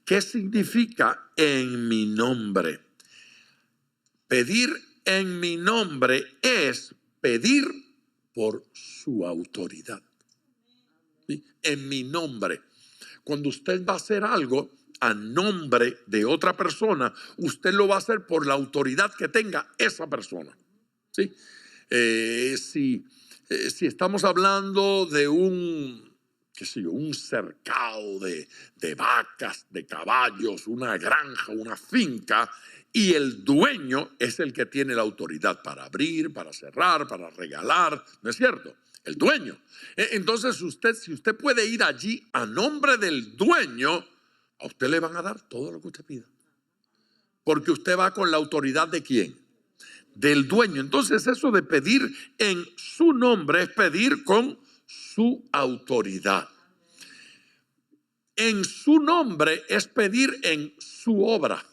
¿Qué significa en mi nombre? Pedir en mi nombre es pedir por su autoridad. ¿Sí? En mi nombre. Cuando usted va a hacer algo a nombre de otra persona, usted lo va a hacer por la autoridad que tenga esa persona. ¿Sí? Si estamos hablando de un cercado de vacas, de caballos, una granja, una finca, y el dueño es el que tiene la autoridad para abrir, para cerrar, para regalar, ¿no es cierto? El dueño. Entonces si usted puede ir allí a nombre del dueño, a usted le van a dar todo lo que usted pida. Porque usted va con la autoridad ¿de quién? Del dueño. Entonces eso de pedir en su nombre es pedir con su autoridad. En su nombre es pedir en su obra.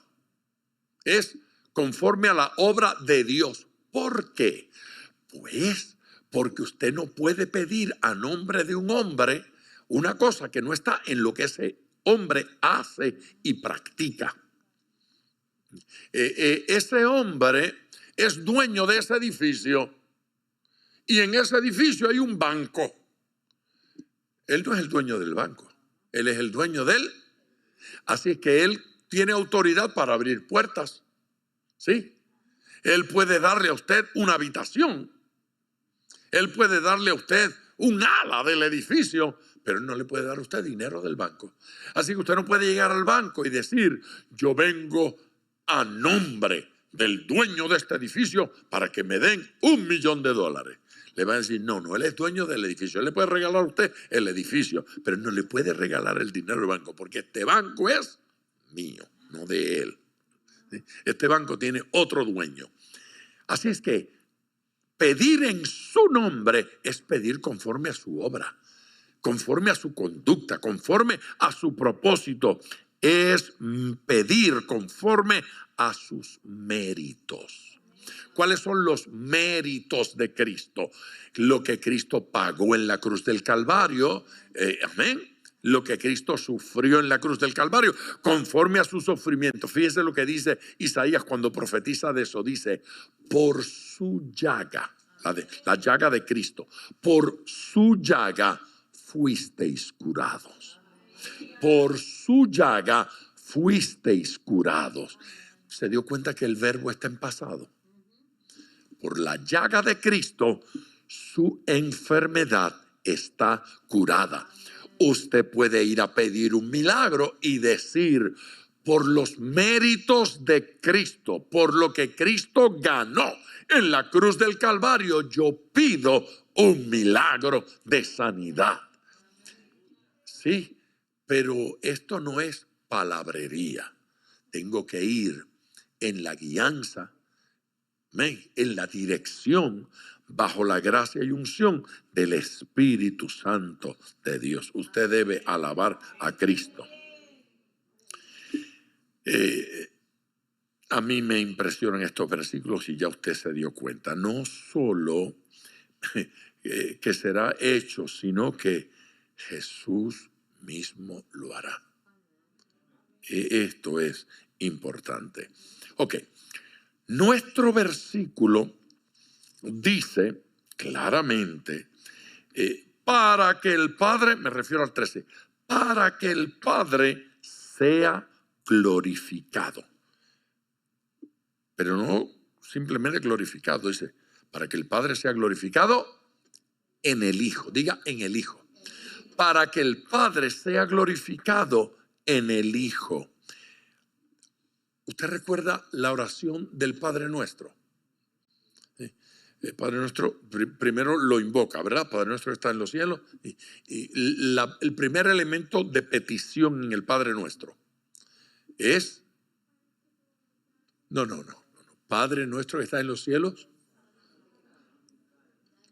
Es conforme a la obra de Dios. ¿Por qué? Pues porque usted no puede pedir a nombre de un hombre una cosa que no está en lo que ese hombre hace y practica. Ese hombre es dueño de ese edificio y en ese edificio hay un banco. Él no es el dueño del banco, él es el dueño de él. Así que él tiene autoridad para abrir puertas. ¿Sí? Él puede darle a usted una habitación. Él puede darle a usted un ala del edificio, pero él no le puede dar a usted dinero del banco. Así que usted no puede llegar al banco y decir, yo vengo a nombre del dueño de este edificio para que me den $1.000.000. Le va a decir, no, él es dueño del edificio. Él le puede regalar a usted el edificio, pero no le puede regalar el dinero del banco, porque este banco es mío, no de él. ¿sí? Este banco tiene otro dueño. Así es que pedir en su nombre es pedir conforme a su obra, conforme a su conducta, conforme a su propósito. Es pedir conforme a sus méritos. ¿Cuáles son los méritos de Cristo? Lo que Cristo pagó en la cruz del Calvario, amén. Lo que Cristo sufrió en la cruz del Calvario, conforme a su sufrimiento. Fíjese lo que dice Isaías cuando profetiza de eso. Dice, por su llaga, la llaga de Cristo, por su llaga fuisteis curados. Por su llaga fuisteis curados. ¿Se dio cuenta que el verbo está en pasado? Por la llaga de Cristo, su enfermedad está curada. Usted puede ir a pedir un milagro y decir, por los méritos de Cristo, por lo que Cristo ganó en la cruz del Calvario, yo pido un milagro de sanidad. Sí, pero esto no es palabrería. Tengo que ir en la guianza, en la dirección, bajo la gracia y unción del Espíritu Santo de Dios. Usted debe alabar a Cristo. A mí me impresionan estos versículos y ya usted se dio cuenta. No solo que será hecho, sino que Jesús mismo lo hará. Esto es importante. Ok, nuestro versículo dice claramente, para que el Padre, me refiero al 13, para que el Padre sea glorificado. Pero no simplemente glorificado, dice, para que el Padre sea glorificado en el Hijo. Diga, en el Hijo. Para que el Padre sea glorificado en el Hijo. ¿Usted recuerda la oración del Padre Nuestro? El Padre Nuestro primero lo invoca, ¿verdad? Padre Nuestro que está en los cielos. El primer elemento de petición en el Padre Nuestro es... No. Padre Nuestro que está en los cielos.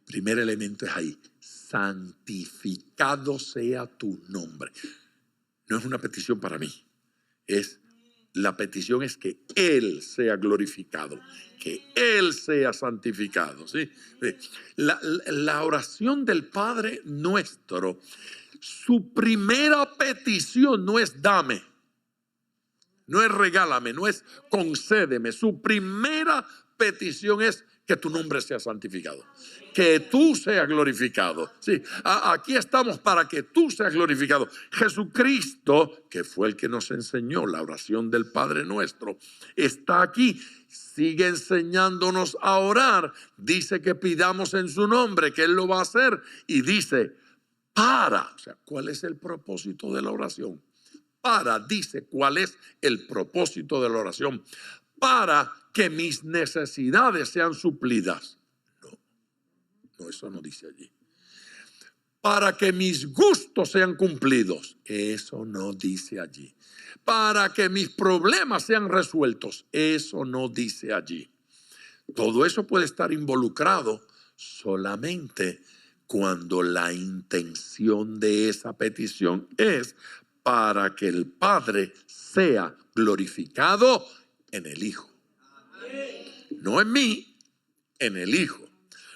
Primer elemento es ahí. Santificado sea tu nombre. No es una petición para mí. La petición es que Él sea glorificado, que Él sea santificado. ¿Sí? La oración del Padre Nuestro, su primera petición no es dame, no es regálame, no es concédeme. Su primera petición es que tu nombre sea santificado, que tú seas glorificado. Sí, aquí estamos para que tú seas glorificado. Jesucristo, que fue el que nos enseñó la oración del Padre Nuestro, está aquí, sigue enseñándonos a orar. Dice que pidamos en su nombre, que Él lo va a hacer. Y dice, o sea, ¿cuál es el propósito de la oración? Dice cuál es el propósito de la oración. Para que mis necesidades sean suplidas. No, eso no dice allí. Para que mis gustos sean cumplidos. Eso no dice allí. Para que mis problemas sean resueltos. Eso no dice allí. Todo eso puede estar involucrado solamente cuando la intención de esa petición es para que el Padre sea glorificado en el Hijo. No en mí, en el Hijo.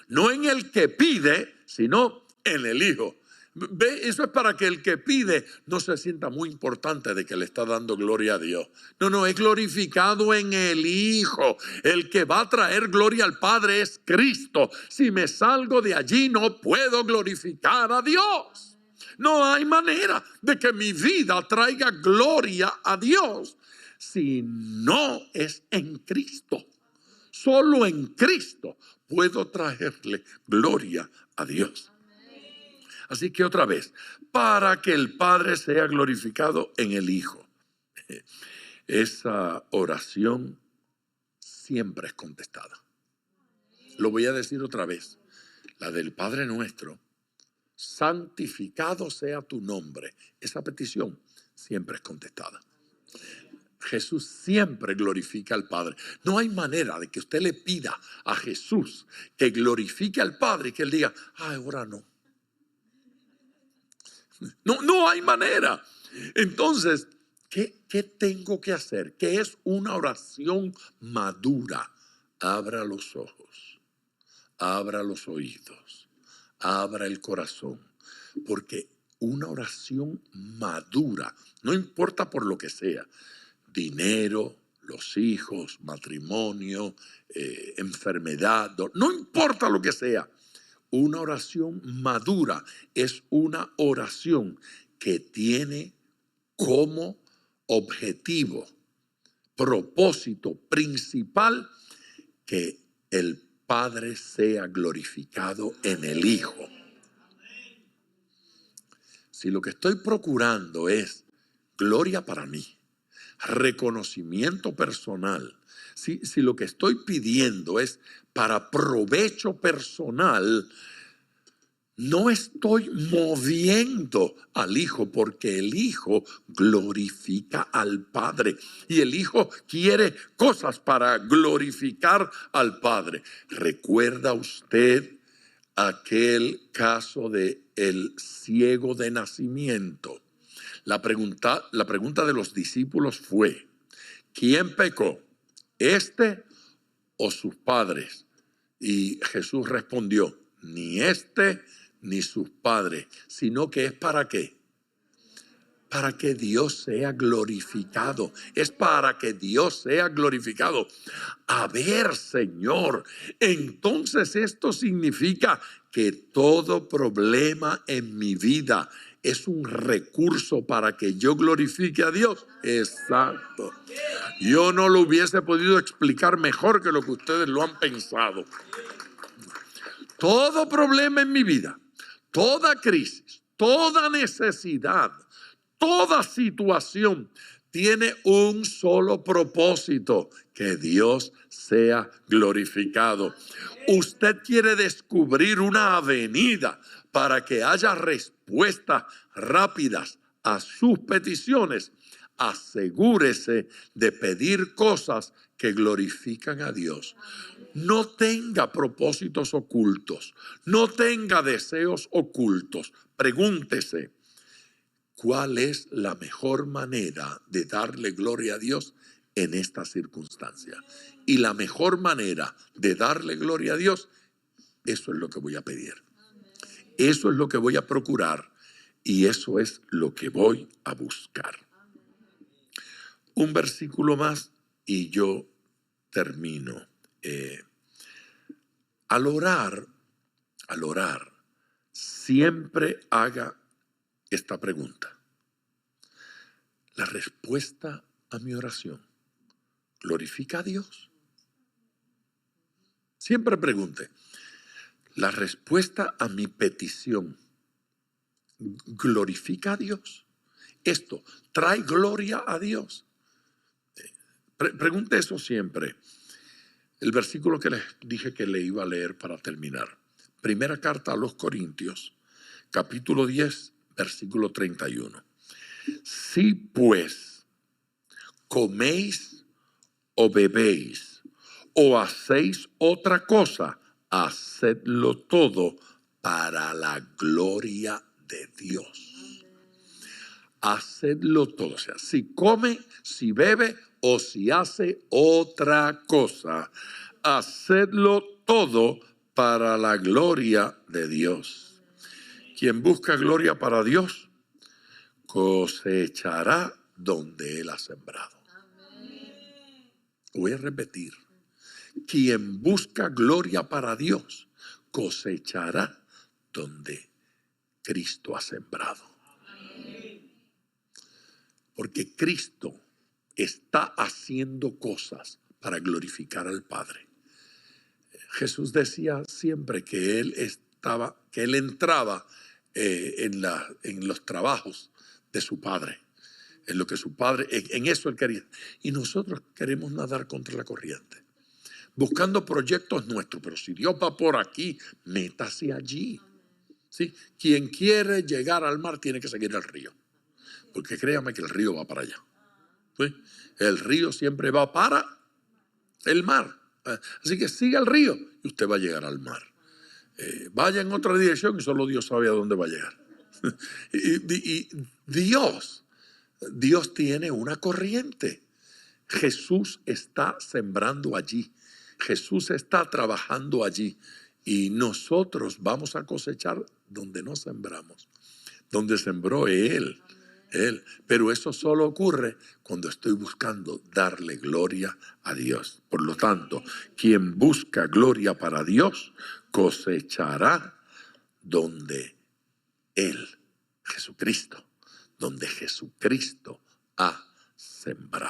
No en el que pide, sino en el Hijo. ¿Ve? Eso es para que el que pide no se sienta muy importante de que le está dando gloria a Dios. No, es glorificado en el Hijo. El que va a traer gloria al Padre es Cristo. Si me salgo de allí no puedo glorificar a Dios. No hay manera de que mi vida traiga gloria a Dios si no es en Cristo. Solo en Cristo puedo traerle gloria a Dios. Así que otra vez, para que el Padre sea glorificado en el Hijo. Esa oración siempre es contestada. Lo voy a decir otra vez. La del Padre Nuestro. Santificado sea tu nombre. Esa petición siempre es contestada. Jesús siempre glorifica al Padre. No hay manera de que usted le pida a Jesús que glorifique al Padre y que Él diga, ay, ahora no. No hay manera. Entonces, ¿qué tengo que hacer? ¿Qué es una oración madura? Abra los ojos, abra los oídos, abra el corazón, porque una oración madura, no importa por lo que sea, dinero, los hijos, matrimonio, enfermedad, no importa lo que sea, una oración madura es una oración que tiene como objetivo, propósito principal, que el Padre sea glorificado en el Hijo. Si lo que estoy procurando es gloria para mí, reconocimiento personal, si lo que estoy pidiendo es para provecho personal, no estoy moviendo al Hijo, porque el Hijo glorifica al Padre y el Hijo quiere cosas para glorificar al Padre. ¿Recuerda usted aquel caso de el ciego de nacimiento? La pregunta de los discípulos fue, ¿quién pecó? ¿Este o sus padres? Y Jesús respondió, ni este ni sus padres, sino que es ¿para qué? Para que Dios sea glorificado. Es para que Dios sea glorificado. A ver, Señor, entonces esto significa que todo problema en mi vida es un recurso para que yo glorifique a Dios. Exacto. Yo no lo hubiese podido explicar mejor que lo que ustedes lo han pensado. Todo problema en mi vida, toda crisis, toda necesidad, toda situación tiene un solo propósito: que Dios sea glorificado. Usted quiere descubrir una avenida para que haya respuestas rápidas a sus peticiones. Asegúrese de pedir cosas que glorifican a Dios. No tenga propósitos ocultos, no tenga deseos ocultos. Pregúntese, ¿cuál es la mejor manera de darle gloria a Dios en esta circunstancia? Y la mejor manera de darle gloria a Dios, eso es lo que voy a pedir. Eso es lo que voy a procurar y eso es lo que voy a buscar. Un versículo más y yo termino. Al orar, siempre haga esta pregunta. La respuesta a mi oración, ¿glorifica a Dios? Siempre pregunte, la respuesta a mi petición, ¿glorifica a Dios? ¿Esto trae gloria a Dios? Pregunte eso siempre. El versículo que les dije que le iba a leer para terminar. Primera carta a los Corintios, capítulo 10, versículo 31. Si pues coméis o bebéis o hacéis otra cosa, hacedlo todo para la gloria de Dios. Hacedlo todo. O sea, si come, si bebe o si hace otra cosa, hacedlo todo para la gloria de Dios. Quien busca gloria para Dios, cosechará donde Él ha sembrado. Voy a repetir. Quien busca gloria para Dios, cosechará donde Cristo ha sembrado. Porque Cristo está haciendo cosas para glorificar al Padre. Jesús decía siempre que Él entraba en los trabajos de su Padre, en lo que su Padre, en eso Él quería. Y nosotros queremos nadar contra la corriente, buscando proyectos nuestros, pero si Dios va por aquí, métase allí. ¿Sí? Quien quiere llegar al mar tiene que seguir el río, porque créame que el río va para allá. ¿sí? El río siempre va para el mar. Así que siga el río y usted va a llegar al mar. Vaya en otra dirección y solo Dios sabe a dónde va a llegar. y Dios tiene una corriente. Jesús está sembrando allí. Jesús está trabajando allí. Y nosotros vamos a cosechar donde no sembramos. Donde sembró Él. Pero eso solo ocurre cuando estoy buscando darle gloria a Dios. Por lo tanto, quien busca gloria para Dios cosechará donde Él, Jesucristo, donde Jesucristo ha sembrado.